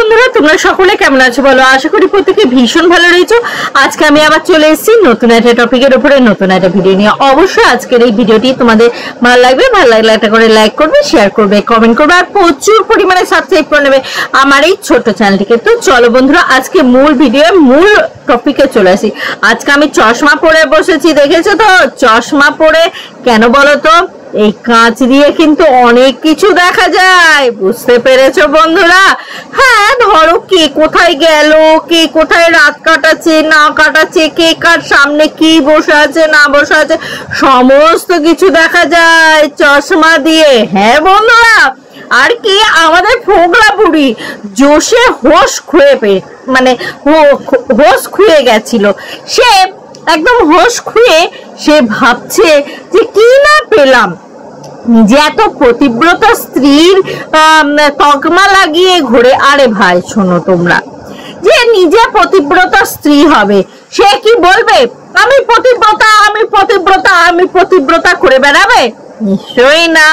বন্ধুরা, তোমরা সকলে কেমন আছো বলো? আশা করি প্রত্যেকে ভীষণ ভালো রয়েছো। আজকে আমি আবার চলে এসেছি নতুন একটা টপিকের উপরে, নতুন একটা ভিডিও নিয়ে। অবশ্যই আজকের এই ভিডিওটি তোমাদের ভালো লাগবে। ভালো লাগলে একটা করে লাইক করবে, শেয়ার করবে, কমেন্ট করবে, আর প্রচুর পরিমাণে সাবস্ক্রাইব করে নেবে আমার এই ছোট্ট চ্যানেলটিকে। তো চলো বন্ধুরা, আজকে মূল ভিডিও, মূল টপিকে চলে আসি। আজকে আমি চশমা পরে বসেছি, দেখেছো তো? চশমা পরে কেন বলো তো? এই কাঁচ দিয়ে কিন্তু অনেক কিছু দেখা যায়, বুঝতে পেরেছো বন্ধুরা? হ্যাঁ, ধরো কে কোথায় গেল, কে কোথায় রাত কাটাচ্ছে না কাটাচ্ছে, কে কার সামনে কি বসে আছে না বসে আছে, সমস্ত কিছু দেখা যায় চশমা দিয়ে। হ্যাঁ বন্ধুরা, আর কি আমাদের ফোগলা বুড়ি জোশে হোশ খুয়ে গেছিল। সে একদম হোশ খুয়ে সে ভাবছে যে কি না পেলাম, নিজে এত পতিব্রতা স্ত্রীর তকমা লাগিয়ে ঘুরে। আরে ভাই শোনো, তোমরা যে নিজে পতিব্রতা স্ত্রী হবে, সে কি বলবে আমি পতিব্রতা, আমি পতিব্রতা, আমি পতিব্রতা করে বেড়াবে? নিশ্চয়ই না।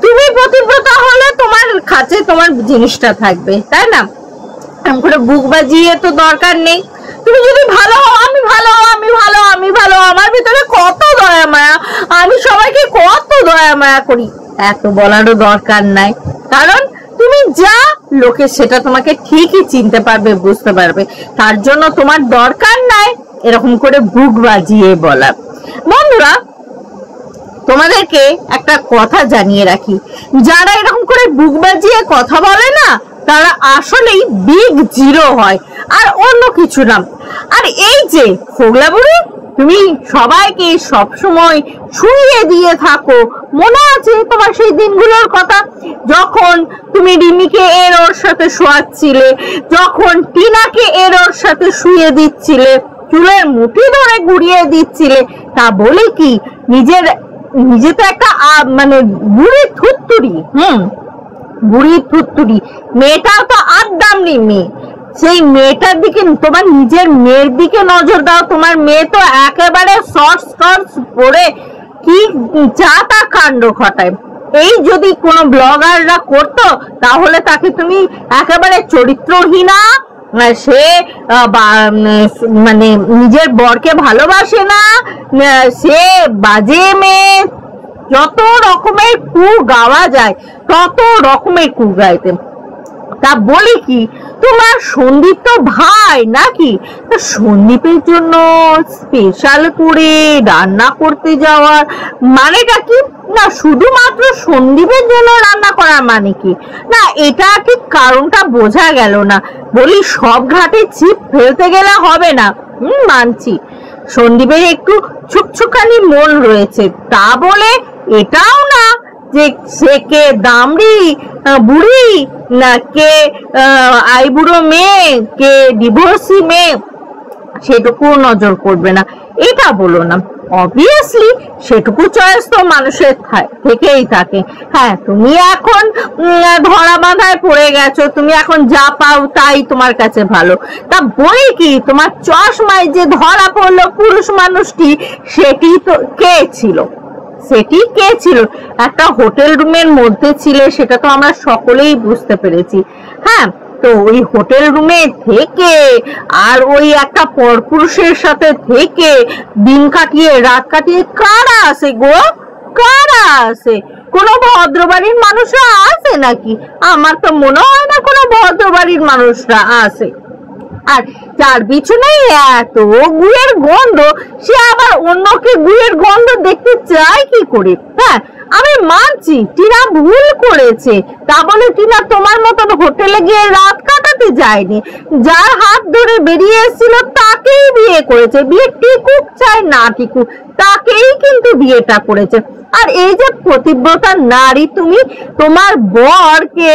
তুমি পতিব্রতা হলে তোমার কাছে তোমার জিনিসটা থাকবে, তাই না? এমন করে বুক বাজিয়ে তো দরকার নেই। তুমি যদি ভালো হও, আমি ভালো, আমি ভালো, আমি ভালো, আমার ভিতরে কত দয়া মায়া, আমি সবাইকে কত দয়া মায়া করি, এত বলারও দরকার নাই। কারণ তুমি যা লোকে সেটা তোমাকে ঠিকই চিনতে পারবে, বুঝতে পারবে। তার জন্য তোমার দরকার নাই এরকম করে বুক বাজিয়ে বলা। বন্ধুরা, তোমাদেরকে একটা কথা জানিয়ে রাখি, যারা এরকম করে বুক বাজিয়ে কথা বলে না, তারা আসলেই বিগ জিরো হয়, আর অন্য কিছু না। আর এই যে ফোগলা বুড়ি, তুমি সবাইকে সবসময় শুইয়ে দিয়ে থাকো। মনে আছে তোমার সেই দিনগুলোর কথা, যখন তুমি রিমিকে এর ওর সাথে শোয়াচ্ছিলে, যখন টিনাকে এর ওর সাথে শুয়ে দিচ্ছিলে, চুলের মুঠি ধরে ঘুরিয়ে দিচ্ছিলে? তা বলে কি নিজে তো একটা মানে বুড়ি থুত্তুরি, বুড়ি থুত্তুরি, মেয়েটাও তো আদ্দামনি মেয়ে। সেই মেয়েটার দিকে, তোমার নিজের মেয়ের দিকে নজর দাও। তোমার মেয়ে তো একেবারে শর্টস পরে কি যা তা কাণ্ড ঘটায়। এই যদি কোনো ব্লগাররা করতো, তাহলে তাকে তুমি একেবারে চরিত্রহীনা, সে মানে নিজের বরকে ভালোবাসে না, সে বাজে মেয়ে, যত রকমের কু গাওয়া যায় তত রকমের কু গাইতে। তা বলি কি, তোমার সন্দীপ তো ভাই নাকি? সন্দীপের জন্য স্পেশাল করে রান্না করতে যাওয়ার মানেটা কি? না, শুধুমাত্র সন্দীপের জন্য রান্না করার মানে কি? না, এটা ঠিক কারণটা বোঝা গেল না। বলি সব ঘাটে ছিপ ফেলতে গেলে হবে না। মানছি সন্দীপের একটু ছুকছুকানি মন রয়েছে, তা বলে এটাও না যে সে কে দামড়ি বুড়ি, না কে আইবুড়ো মেয়ে, কে ডিভোর্সি মেয়ে, সেটুকু নজর করবে না, এটা বলো না। অবভিয়াসলি সেটুকু চয়েস তো মানুষের থেকেই থাকে। হ্যাঁ, তুমি এখন ধরা বাঁধায় পড়ে গেছো, তুমি এখন যা পাও তাই তোমার কাছে ভালো। তা বলি কি, তোমার চশমায় যে ধরা পড়লো পুরুষ মানুষটি, সেটি তো কে ছিল? একটা হোটেল রুমের মধ্যে ছিল, সেটা তো আমরা সকলেই বুঝতে পেরেছি। হ্যাঁ, তো ওই হোটেল রুমে থেকে আর ওই একটা পরপুরুষের সাথে থেকে দিন কাটিয়ে রাত কাটিয়ে কারা আসে গো? কারা আসে? কোনো ভদ্রবাড়ির মানুষরা আসে নাকি? আমার তো মনে হয় না কোনো ভদ্রবাড়ির মানুষরা আসে। আর যার পিছনে এত গুয়ের গন্ধ, সে আবার অন্যকে গুয়ের গন্ধ দেখতে চায় কি করে? হ্যাঁ, আমি মানছি টিনা ভুল করেছে, তা বলে টিনা তোমার মতন হোটেলে গিয়ে রাত কাটাতে যায়নি। যার হাত ধরে বেরিয়ে এসেছিল তাকেই বিয়ে করেছে। বিয়ে টিকুক চাই না টিকুক, তাকেই কিন্তু বিয়েটা করেছে। আর এই যে পতিব্রতা নারী, তুমি তোমার বরকে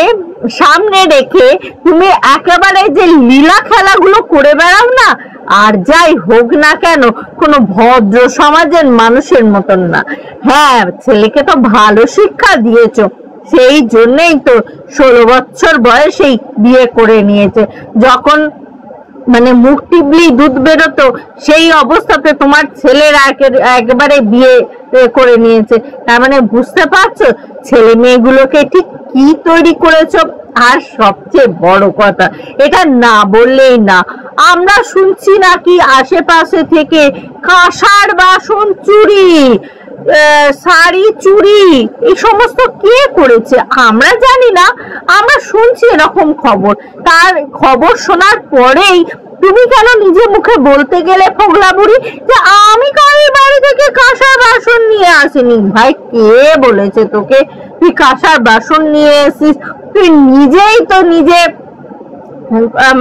সামনে রেখে তুমি একেবারে যে লীলা খেলাগুলো করে বেড়াও না, আর যাই হোক না কেন কোনো ভদ্র সমাজের মানুষের মতন না। হ্যাঁ, ছেলেকে তো ভালো শিক্ষা দিয়েছো, সেই জন্যই তো 16 বছর বয়সেই বিয়ে করে নিয়েছে। যখন মানে মুখ টিপলি দুধ বেরোতো, সেই অবস্থাতে তোমার ছেলের একেবারে বিয়ে করে নিয়েছে। তার মানে বুঝতে পারছো ছেলে মেয়েগুলোকে ঠিক কি তৈরি করেছো? আর সবচেয়ে বড় কথা, এটা না বললেই না, আমরা শুনছি নাকি আশেপাশে থেকে কাঁসার বাসন চুরি, শাড়ি চুরি, এই সমস্ত কে করেছে আমরা জানি না, আমরা শুনছি এরকম খবর। তার খবর শোনার পরেই তুমি কেন নিজে মুখে বলতে গেলে পগলা বুড়ি যে আমি কারোর বাড়ি থেকে কাঁসার বাসন নিয়ে আসিনি? ভাই, কে বলেছে তোকে তুই কাঁসার বাসন নিয়ে এসিস? তুই নিজেই তো নিজে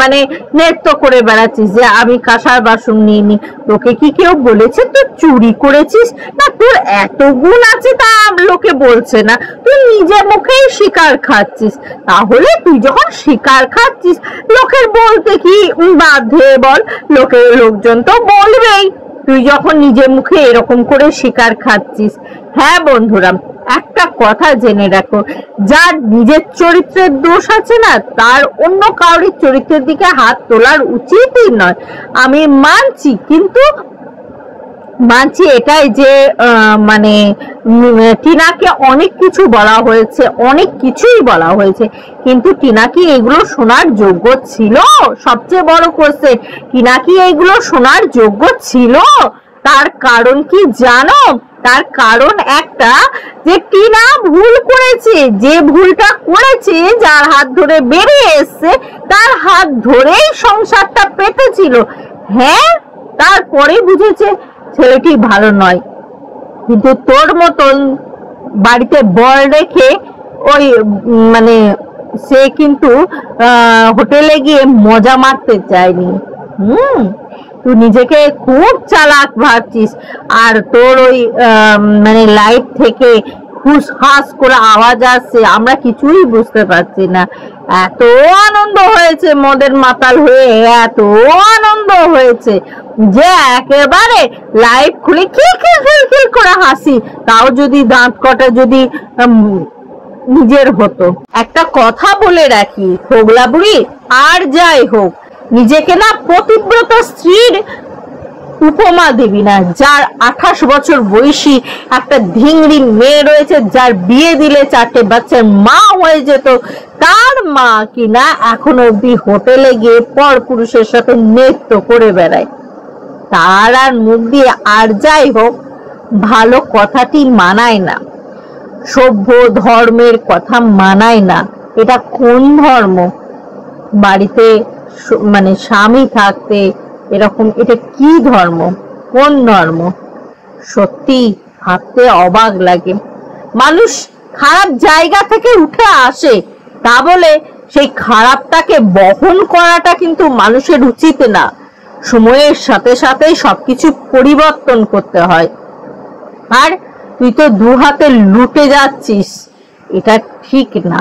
মানে নৃত্য করে বেড়াচ্ছিস যে আমি কাঁসার বাসন নিইনি। তোকে কি কেউ বলেছে তুই চুরি করেছিস? না, তোর এত গুণ আছে তা লোকে বলছে না, তুই নিজে মুখেই শিকার খাচ্ছিস। তাহলে তুই যখন শিকার খাচ্ছিস, লোকের বলতে কি বাধ্যে বল? লোকজন তো বলবেই তুই যখন নিজে মুখে এরকম করে শিকার খাচ্ছিস। হ্যাঁ বন্ধুরা, একটা কথা জেনে রাখো, যার নিজের চরিত্রের দোষ আছে না, তার অন্য কারোর চরিত্রের দিকে হাত তোলার উচিতই নয়। আমি মানছি, কিন্তু মানছি এটাই যে মানে টিনাকে অনেক কিছু বলা হয়েছে, অনেক কিছুই বলা হয়েছে, কিন্তু টিনা কি এগুলো শোনার যোগ্য ছিল? সবচেয়ে বড় কোশ্চেন, টিনা কি এগুলো শোনার যোগ্য ছিল? তার কারণ কি জানো? তার কারণ একটা, যে টিনা ভুল করেছে, যে ভুলটা করেছে, যার হাত ধরে বেরিয়ে এসছে, তার হাত ধরেই সংসারটা পেতেছিল। হ্যাঁ, তারপরে বুঝেছে ছেলেটি ভালো নয়, কিন্তু তোর মতন বাড়িতে বর রেখে ওই মানে সে কিন্তু হোটেলে গিয়ে মজা মারতে চায়নি। তুই নিজেকে খুব চালাক ভাবছিস, আর তোর ওই মানে লাইট থেকে হুসহাস করে আওয়াজ আসছে, আমরা কিছুই বুঝতে পারছি না। এত আনন্দ হয়েছে, মদের মাতাল হয়ে এত আনন্দ হয়েছে যে একেবারে লাইট খুলে খিলখিল করে হাসি, তাও যদি দাঁত কটা যদি নিজের হতো। একটা কথা বলে রাখি পগলা বুড়ি, আর যাই হোক, নিজেকে না পতিব্রত স্ত্রীর উপমা দিবি না। যার 28 বছর বয়সী একটা ধিংড়ি মেয়ে রয়েছে, যার বিয়ে দিলে 4টে বাচ্চার মা হয়ে যেত, তার মা কিনা এখন অব্দি হোটেলে গিয়ে পর পুরুষের সাথে নৃত্য করে বেড়ায়। তার আর মুখ দিয়ে আর যাই হোক ভালো কথাটি মানায় না, সভ্য ধর্মের কথা মানায় না। এটা কোন ধর্ম? বাড়িতে মানে স্বামী থাকতে এরকম, এটা কি ধর্ম? কোন ধর্ম? সত্যি ভাবতে অবাক লাগে। মানুষ খারাপ জায়গা থেকে উঠে আসে, তা বলে সেই খারাপটাকে বহন করাটা কিন্তু মানুষের উচিত না। সময়ের সাথে সাথে সবকিছু পরিবর্তন করতে হয়। আর তুই তো 2 হাতে লুটে যাচ্ছিস, এটা ঠিক না।